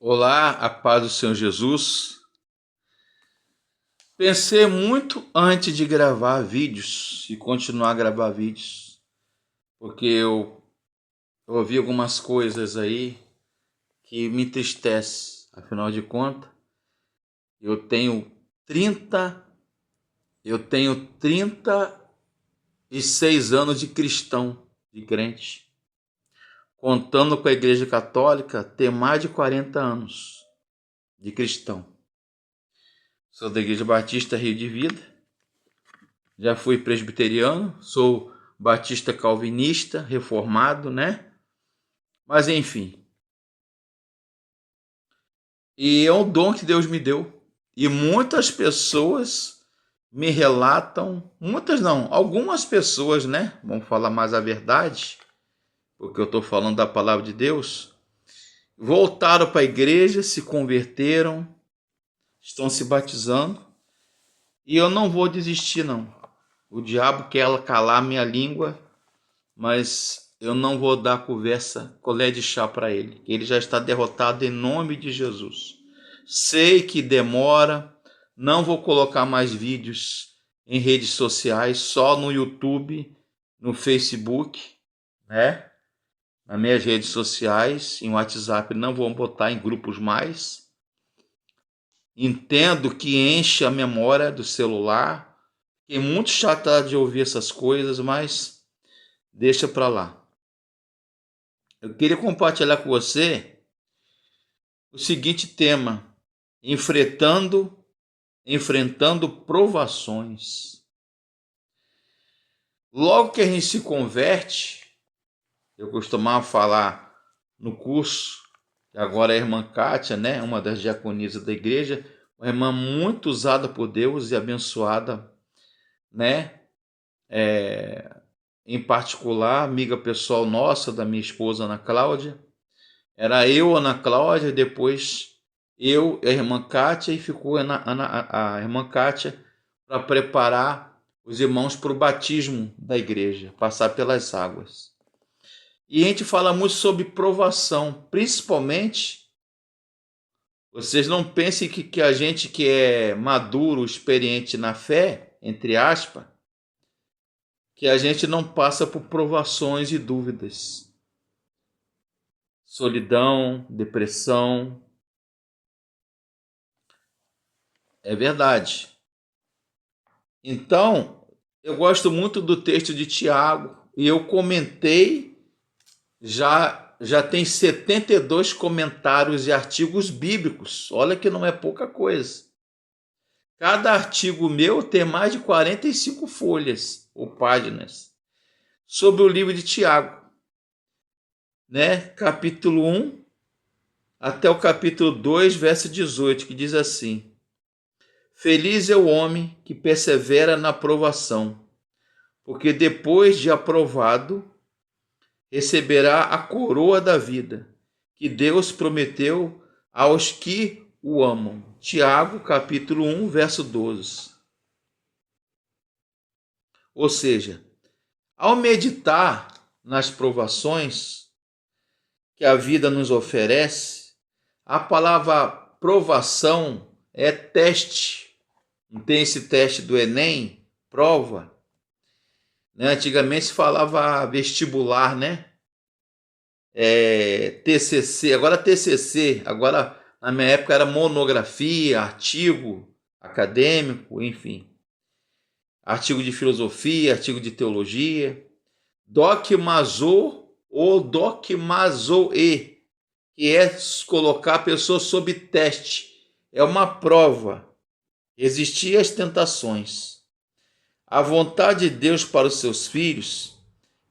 Olá, a paz do Senhor Jesus. Pensei muito antes de gravar vídeos e continuar a gravar vídeos, porque eu ouvi algumas coisas aí que me entristecem. Afinal de contas, eu tenho 30, eu tenho 36 anos de cristão, de crente. Contando com a Igreja Católica, tem mais de 40 anos de cristão. Sou da Igreja Batista Rio de Vida. Já fui presbiteriano, sou batista calvinista, reformado, né? Mas enfim. E é um dom que Deus me deu. E muitas pessoas me relatam, muitas não, algumas pessoas, né? Vamos falar mais a verdade, porque eu estou falando da palavra de Deus. Voltaram para a igreja, se converteram, estão se batizando. E eu não vou desistir, não. O diabo quer calar minha língua, mas eu não vou dar conversa, colher de chá para ele. Ele já está derrotado em nome de Jesus. Sei que demora, não vou colocar mais vídeos em redes sociais, só no YouTube, no Facebook, né? Nas minhas redes sociais, em WhatsApp, não vou botar em grupos mais. Entendo que enche a memória do celular. Fiquei muito chateado de ouvir essas coisas, mas deixa para lá. Eu queria compartilhar com você o seguinte tema: enfrentando provações. Logo que a gente se converte, eu costumava falar no curso, agora a irmã Kátia, né, uma das diaconisas da igreja, uma irmã muito usada por Deus e abençoada, né, em particular, amiga pessoal nossa, da minha esposa Ana Cláudia. Era eu, Ana Cláudia, depois eu, a irmã Kátia, e ficou a irmã Kátia para preparar os irmãos para o batismo da igreja, passar pelas águas. E a gente fala muito sobre provação, principalmente, vocês não pensem que a gente que é maduro, experiente na fé, entre aspas, que a gente não passa por provações e dúvidas. Solidão, depressão. É verdade. Então, eu gosto muito do texto de Tiago e eu comentei, já tem 72 comentários e artigos bíblicos. Olha que não é pouca coisa. Cada artigo meu tem mais de 45 folhas ou páginas sobre o livro de Tiago, né? Capítulo 1 até o capítulo 2, verso 18, que diz assim: Feliz é o homem que persevera na provação, porque depois de aprovado, receberá a coroa da vida, que Deus prometeu aos que o amam. Tiago, capítulo 1, verso 12. Ou seja, ao meditar nas provações que a vida nos oferece, a palavra provação é teste. Não tem esse teste do Enem? Prova. Né? Antigamente se falava vestibular, né? TCC, agora TCC, agora na minha época era monografia, artigo acadêmico, enfim. Artigo de filosofia, artigo de teologia. Docmazo ou docmazoe, que é colocar a pessoa sob teste. É uma prova. Resistir às tentações. A vontade de Deus para os seus filhos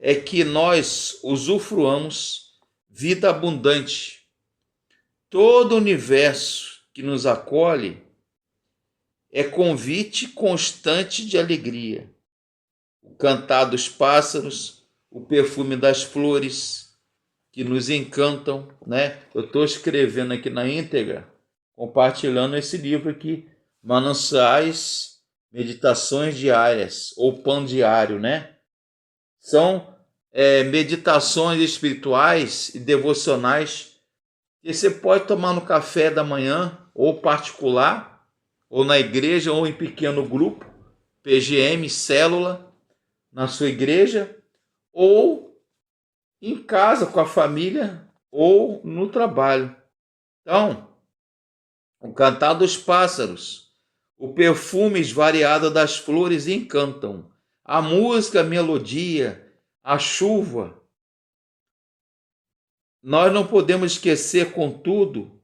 é que nós usufruamos vida abundante. Todo o universo que nos acolhe é convite constante de alegria. O cantar dos pássaros, o perfume das flores que nos encantam, né? Eu estou escrevendo aqui na íntegra, compartilhando esse livro aqui, Mananciais, Meditações Diárias, ou Pão Diário, né? São meditações espirituais e devocionais que você pode tomar no café da manhã, ou particular, ou na igreja, ou em pequeno grupo, PGM, célula, na sua igreja, ou em casa com a família, ou no trabalho. Então, o cantar dos pássaros, o perfume variado das flores encantam, a música, a melodia, a chuva. Nós não podemos esquecer, contudo,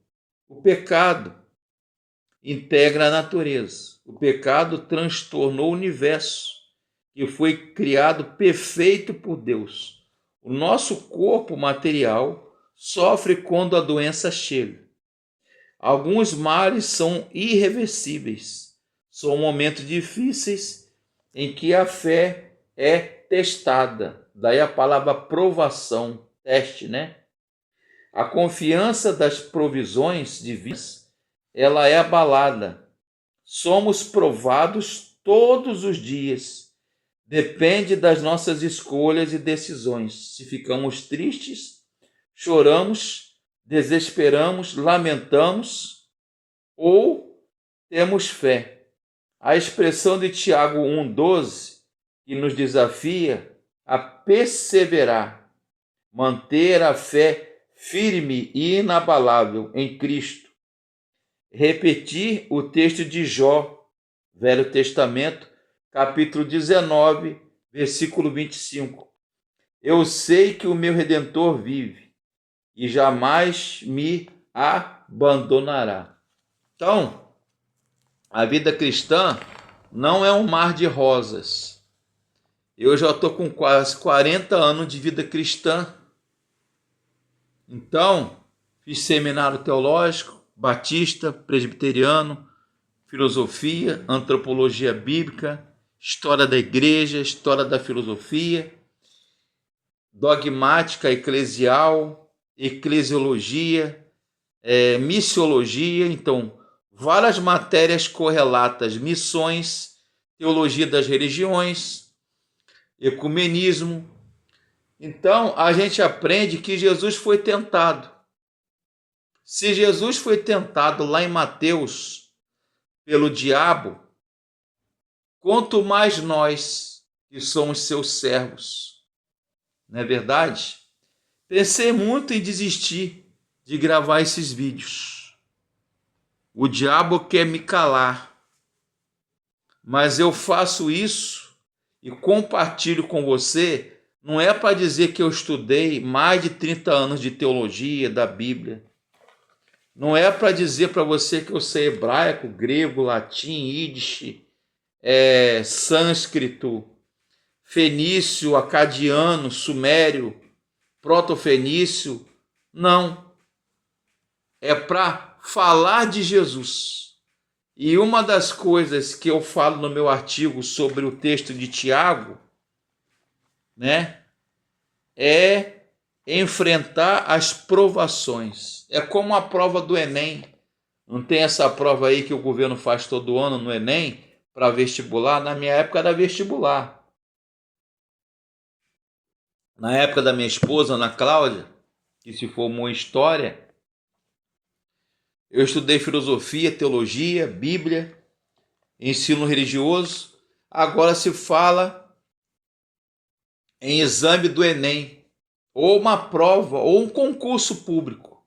o pecado integra a natureza. O pecado transtornou o universo, que foi criado perfeito por Deus. O nosso corpo material sofre quando a doença chega. Alguns males são irreversíveis. São momentos difíceis em que a fé é testada. Daí a palavra provação, teste, né? A confiança das provisões divinas, ela é abalada. Somos provados todos os dias. Depende das nossas escolhas e decisões. Se ficamos tristes, choramos, desesperamos, lamentamos ou temos fé. A expressão de Tiago 1,12, que nos desafia a perseverar, manter a fé firme e inabalável em Cristo. Repetir o texto de Jó, Velho Testamento, capítulo 19, versículo 25. Eu sei que o meu Redentor vive e jamais me abandonará. Então, a vida cristã não é um mar de rosas. Eu já estou com quase 40 anos de vida cristã. Então, fiz seminário teológico, batista, presbiteriano, filosofia, antropologia bíblica, história da igreja, história da filosofia, dogmática eclesial, eclesiologia, missiologia, então, várias matérias correlatas, missões, teologia das religiões, ecumenismo. Então, a gente aprende que Jesus foi tentado. Se Jesus foi tentado lá em Mateus pelo diabo, quanto mais nós que somos seus servos. Não é verdade? Pensei muito em desistir de gravar esses vídeos. O diabo quer me calar, mas eu faço isso e compartilho com você. Não é para dizer que eu estudei mais de 30 anos de teologia, da Bíblia. Não é para dizer para você que eu sei hebraico, grego, latim, ídish, sânscrito, fenício, acadiano, sumério, proto-fenício. Não. É para falar de Jesus. E uma das coisas que eu falo no meu artigo sobre o texto de Tiago, né, é enfrentar as provações. É como a prova do Enem. Não tem essa prova aí que o governo faz todo ano no Enem para vestibular? Na minha época era vestibular. Na época da minha esposa, Ana Cláudia, que se formou em História, eu estudei filosofia, teologia, Bíblia, ensino religioso. Agora se fala em exame do Enem, ou uma prova, ou um concurso público.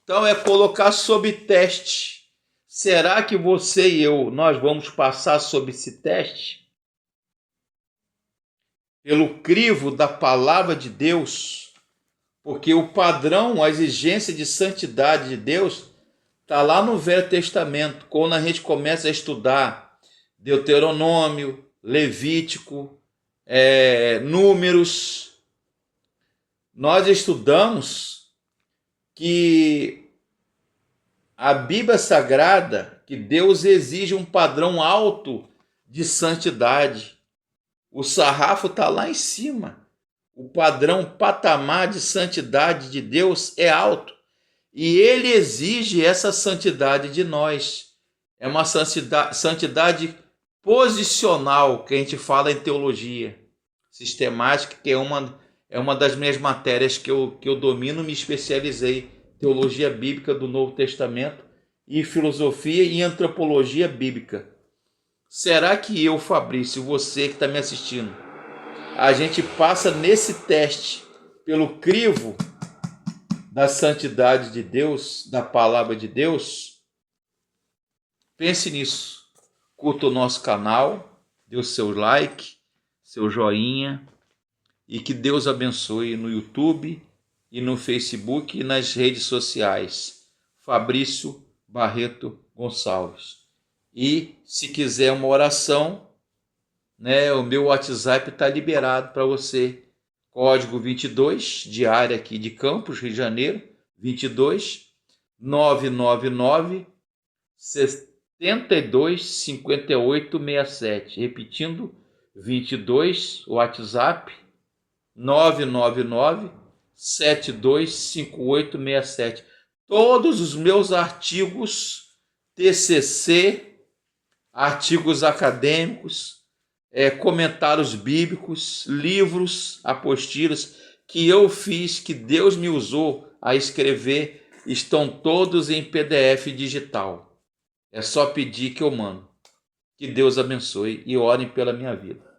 Então é colocar sob teste. Será que você e eu, nós vamos passar sob esse teste? Pelo crivo da palavra de Deus, porque o padrão, a exigência de santidade de Deus está lá no Velho Testamento. Quando a gente começa a estudar Deuteronômio, Levítico, Números, nós estudamos que a Bíblia Sagrada, que Deus exige um padrão alto de santidade. O sarrafo está lá em cima. O padrão, patamar de santidade de Deus é alto. E Ele exige essa santidade de nós. É uma santidade posicional, que a gente fala em teologia sistemática, que é uma das minhas matérias que eu domino, me especializei, teologia bíblica do Novo Testamento e filosofia e antropologia bíblica. Será que eu, Fabrício, você que está me assistindo, a gente passa nesse teste pelo crivo da santidade de Deus, da palavra de Deus? Pense nisso. Curta o nosso canal, dê o seu like, seu joinha, e que Deus abençoe no YouTube e no Facebook e nas redes sociais. Fabrício Barreto Gonçalves. E se quiser uma oração, né, o meu WhatsApp está liberado para você. Código 22, de área aqui de Campos, Rio de Janeiro, 22 999 72 58 67. Repetindo, 22, WhatsApp 999 72 58 67. Todos os meus artigos TCC, artigos acadêmicos, comentários bíblicos, livros, apostilas que eu fiz, que Deus me usou a escrever, estão todos em PDF digital. É só pedir que eu mando. Que Deus abençoe e orem pela minha vida.